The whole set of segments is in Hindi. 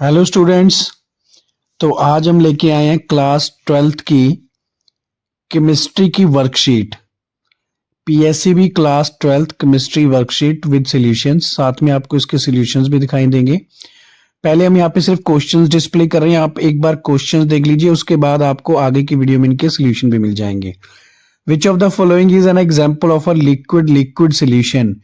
Hello students. तो आज हम लेके आए हैं क्लास 12th की केमिस्ट्री की worksheet. PSCB class 12th chemistry worksheet with solutions. साथ में आपको इसके सॉल्यूशंस भी दिखाई देंगे। पहले हम यहाँ पे सिर्फ क्वेश्चंस डिस्प्ले कर रहे हैं, आप एक बार क्वेश्चंस देख लीजिए, उसके बाद आपको आगे की वीडियो में इनके सॉल्यूशन भी मिल जाएंगे। Which of the following is an example of a liquid liquid solution?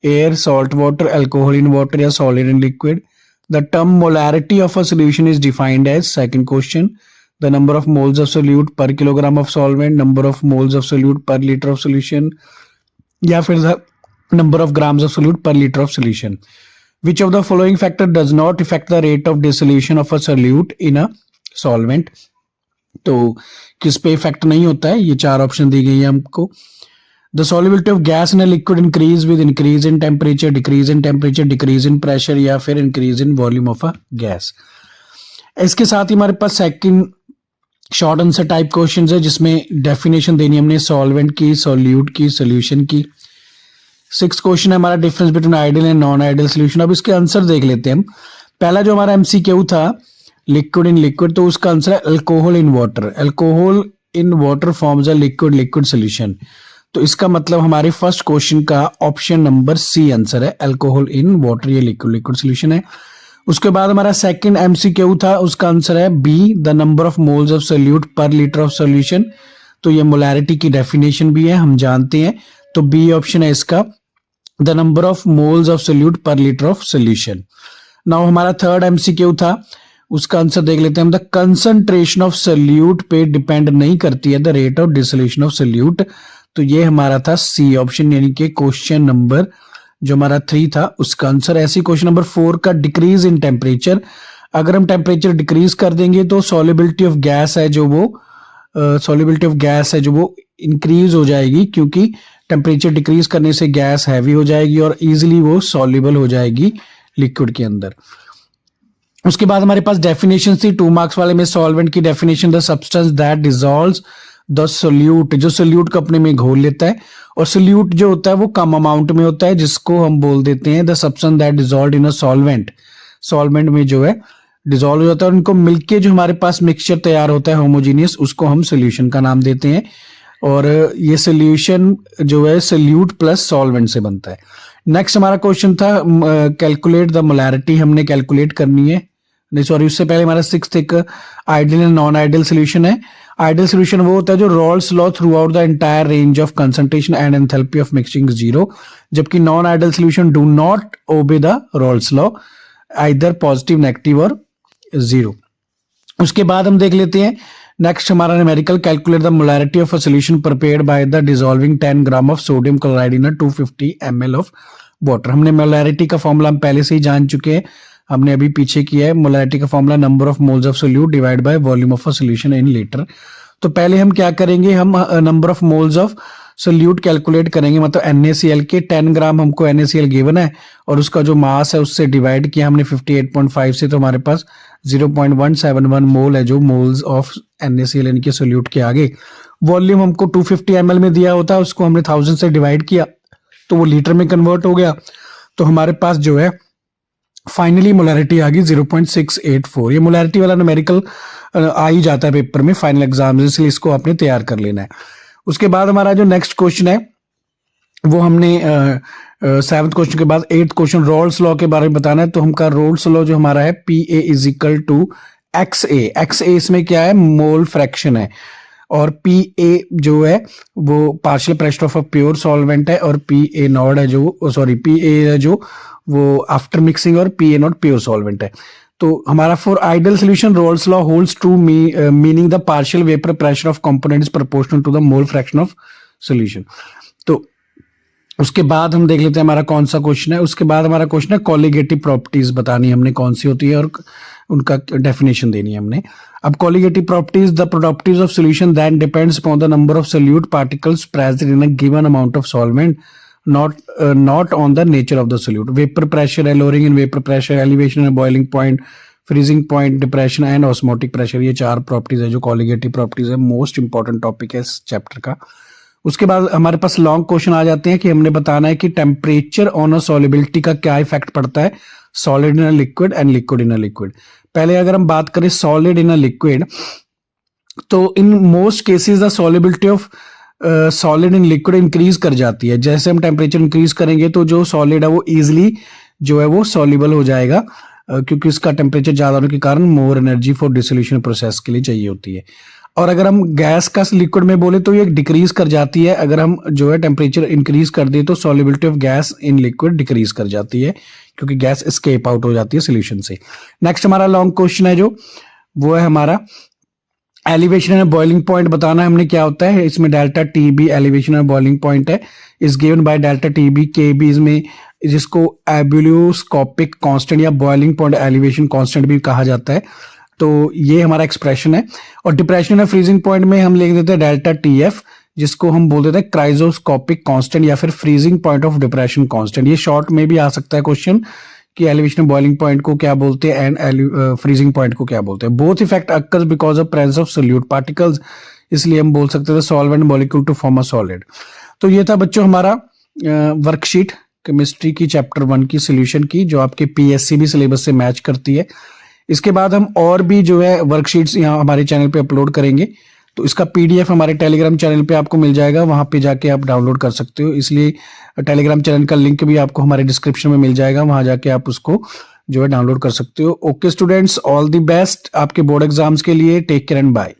Air, salt water, alcohol in water या solid in liquid? The term molarity of a solution is defined as, second question, the number of moles of solute per kilogram of solvent, number of moles of solute per liter of solution, या फिर the number of grams of solute per liter of solution. Which of the following factor does not affect the rate of dissolution of a solute in a solvent? तो किस पे इफेक्ट नहीं होता है? ये चार ऑप्शन दी गई है हमको। The solubility of gas in a liquid increase with increase in temperature, decrease in temperature, decrease in pressure या फिर increase in volume of a gas। इसके साथ ही हमारे पास second short answer type questions है जिसमें डेफिनेशन देनी हमने सॉल्वेंट की, सॉल्यूट की, सॉल्यूशन की। सिक्स क्वेश्चन है हमारा difference between ideal and non ideal solution. अब इसके आंसर देख लेते हैं हम। पहला जो हमारा एमसीक्यू था लिक्विड इन लिक्विड, तो उसका आंसर है alcohol in water. Alcohol in water forms a liquid liquid solution. तो इसका मतलब हमारे फर्स्ट क्वेश्चन का ऑप्शन नंबर सी आंसर है, अल्कोहल इन वाटर, ये लिक्विड लिक्विड सॉल्यूशन है। उसके बाद हमारा सेकंड एमसीक्यू था, उसका आंसर है B, the number of moles of solute per litre of solution. तो ये मोलैरिटी की डेफिनेशन भी है, हम जानते हैं। तो बी ऑप्शन है इसका, the number of moles of solute per litre of solution. Now हमारा थर्ड एमसीक्यू था, उसका आंसर देख लेते हैं हम। द कंसंट्रेशन ऑफ सोल्यूट पे डिपेंड नहीं करती है the rate of dissolution of solute. तो ये हमारा था सी ऑप्शन, यानी कि क्वेश्चन नंबर जो हमारा 3 था उसका आंसर। ऐसी क्वेश्चन नंबर 4 का डिक्रीज इन टेम्परेचर, अगर हम टेम्परेचर डिक्रीज कर देंगे तो सॉल्युबिलिटी ऑफ गैस है जो वो इंक्रीज हो जाएगी, क्योंकि टेम्परेचर डिक्रीज करने से गैस हैवी हो जाएगी और इजीली वो सॉल्युबल हो जाएगी लिक्विड के अंदर। उसके बाद हमारे पास डेफिनेशन थी 2 मार्क्स वाले में। सॉल्वेंट की definition, the substance that dissolves the solute, जो सोल्यूट को अपने में घोल लेता है। और सोल्यूट जो होता है वो कम अमाउंट में होता है, जिसको हम बोल देते हैं the substance that dissolved in a solvent. Solvent में जो है डिसॉल्व हो जाता है और इनको मिलके जो हमारे पास मिक्सचर तैयार होता है होमोजीनियस, उसको हम सोल्यूशन का नाम देते हैं। और ये सोल्यूशन जो है सोल्यूट प्लस सॉल्वेंट से बनता है। नेक्स्ट हमारा क्वेश्चन था कैलकुलेट द मोलैरिटी, हमने कैलकुलेट करनी है। नहीं सॉरी, उससे पहले हमारा सिक्स्थ एक ideal and non ideal solution है। आइडियल सोल्यूशन वो होता है जो Raoult's law throughout the entire range of concentration and enthalpy of mixing zero, जबकि non ideal solution do not obey the Raoult's law, either positive, negative और जीरो। उसके बाद हम देख लेते हैं नेक्स्ट हमारा numerical, calculate the molarity of a solution prepared by the dissolving 10 gram of sodium chloride in 250 ml of water. हमने मोलैरिटी का फॉर्मूला हम पहले से ही जान चुके हैं, हमने अभी पीछे किया है। मोलैरिटी का formula number of moles of solute divide by volume of a solution in litre. तो पहले हम क्या करेंगे, हम number of moles of solute calculate करेंगे, मतलब NaCl के 10 ग्राम हमको NaCl गिवन है और उसका जो मास है उससे डिवाइड किया हमने 58.5 से, तो हमारे पास 0.171 मोल है जो मोल्स ऑफ NaCl यानी कि सोल्यूट के आगे। वॉल्यूम हमको 250 ml में दिया होता है, उसको हमने 1000 से डिवाइड किया तो वो लीटर में कन्वर्ट हो गया। तो हमारे पास जो है फाइनली मोलैरिटी आ गई 0.684। ये मोलैरिटी वाला न्यूमेरिकल आ ही जाता है पेपर में फाइनल एग्जाम, इसलिए इसको आपने तैयार कर लेना है। उसके बाद हमारा जो नेक्स्ट क्वेश्चन है वो हमने 7th क्वेश्चन के बाद 8th क्वेश्चन रॉल्स लॉ के बारे में बताना है। तो हमका रॉल्स लॉ जो हमारा है PA is equal to XA इसमें क्या है, मोल फ्रैक्शन है, और PA जो है वो partial pressure of a pure solvent है, और PA नॉट है PA है जो वो आफ्टर मिक्सिंग, और PA नॉट प्योर सॉल्वेंट है। तो हमारा for ideal solution Raoult's law holds true meaning the partial vapour pressure of component is proportional to the mole fraction of solution. तो उसके बाद हम देख लेते हैं हमारा कौन सा क्वेश्चन है। उसके बाद हमारा क्वेश्चन है कॉलिगेटिव प्रॉपर्टीज बतानी हमने कौन सी होती है और उनका डेफिनेशन देनी है हमने। अब colligative properties, the properties of solution that depends upon the number of solute particles present in a given amount of solvent, not on the nature of the solute. Vapor pressure है, lowering in vapor pressure, elevation and boiling point, freezing point, depression and osmotic pressure, ये 4 प्रॉपर्टीज है जो कॉलिगेटिव प्रॉपर्टीज है। मोस्ट इंपॉर्टेंट टॉपिक है इस चैप्टर का। उसके बाद हमारे पास लॉन्ग क्वेश्चन आ जाते हैं कि हमने बताना है कि टेम्परेचर ऑन अ सॉल्युबिलिटी का क्या इफेक्ट पड़ता है solid in a liquid and liquid in a liquid. पहले अगर हम बात करें सॉलिड इन अ लिक्विड, तो in most cases the solubility of solid in liquid increase कर जाती है। जैसे हम टेम्परेचर इंक्रीज करेंगे तो जो सॉलिड है वो इजिली जो है वो सॉल्युबल हो जाएगा, क्योंकि इसका टेम्परेचर ज्यादा होने के कारण more energy for dissolution process के लिए चाहिए होती है। और अगर हम गैस का लिक्विड में बोले तो ये डिक्रीज कर जाती है। अगर हम जो है टेम्परेचर इंक्रीज कर दे तो solubility of gas in liquid decrease कर जाती है, क्योंकि गैस एस्केप आउट हो जाती है सोल्यूशन से। नेक्स्ट हमारा लॉन्ग क्वेश्चन है जो वो है हमारा एलिवेशन एंड बॉइलिंग पॉइंट बताना है हमने क्या होता है। इसमें delta T B elevation and boiling point है, is given by delta T B K B, इसमें जिसको एब्यूलोस्कोपिक कांस्टेंट या बॉइलिंग पॉइंट एलिवेशन कांस्टेंट भी कहा जाता है। तो ये हमारा एक्सप्रेशन है। और डिप्रेशन एंड फ्रीजिंग पॉइंट में हम लिख देते हैं डेल्टा टी एफ, जिसको हम बोल देते हैं क्राइजोस्कोपिक कांस्टेंट या फिर freezing point of depression constant. ये शॉर्ट में भी आ सकता है क्वेश्चन कि एलिवेशन बॉइलिंग पॉइंट को क्या बोलते हैं एंड फ्रीजिंग पॉइंट को क्या बोलते हैं। Both effect occurs because of presence of solute particles, इसलिए हम बोल सकते थे solvent molecule to form a solid. तो ये था बच्चों हमारा वर्कशीट केमिस्ट्री की चैप्टर 1 की सोल्यूशन की, जो आपके पीएससीबी सिलेबस से मैच करती है। इसके बाद हम और भी जो है वर्कशीट्स यहाँ हमारे चैनल पे अपलोड करेंगे, तो इसका पीडीएफ हमारे टेलीग्राम चैनल पे आपको मिल जाएगा, वहां पे जाके आप डाउनलोड कर सकते हो। इसलिए टेलीग्राम चैनल का लिंक भी आपको हमारे डिस्क्रिप्शन में मिल जाएगा, वहां जाके आप उसको जो है डाउनलोड कर सकते हो। Okay students, all the best आपके बोर्ड एग्जाम्स के लिए। Take care and bye.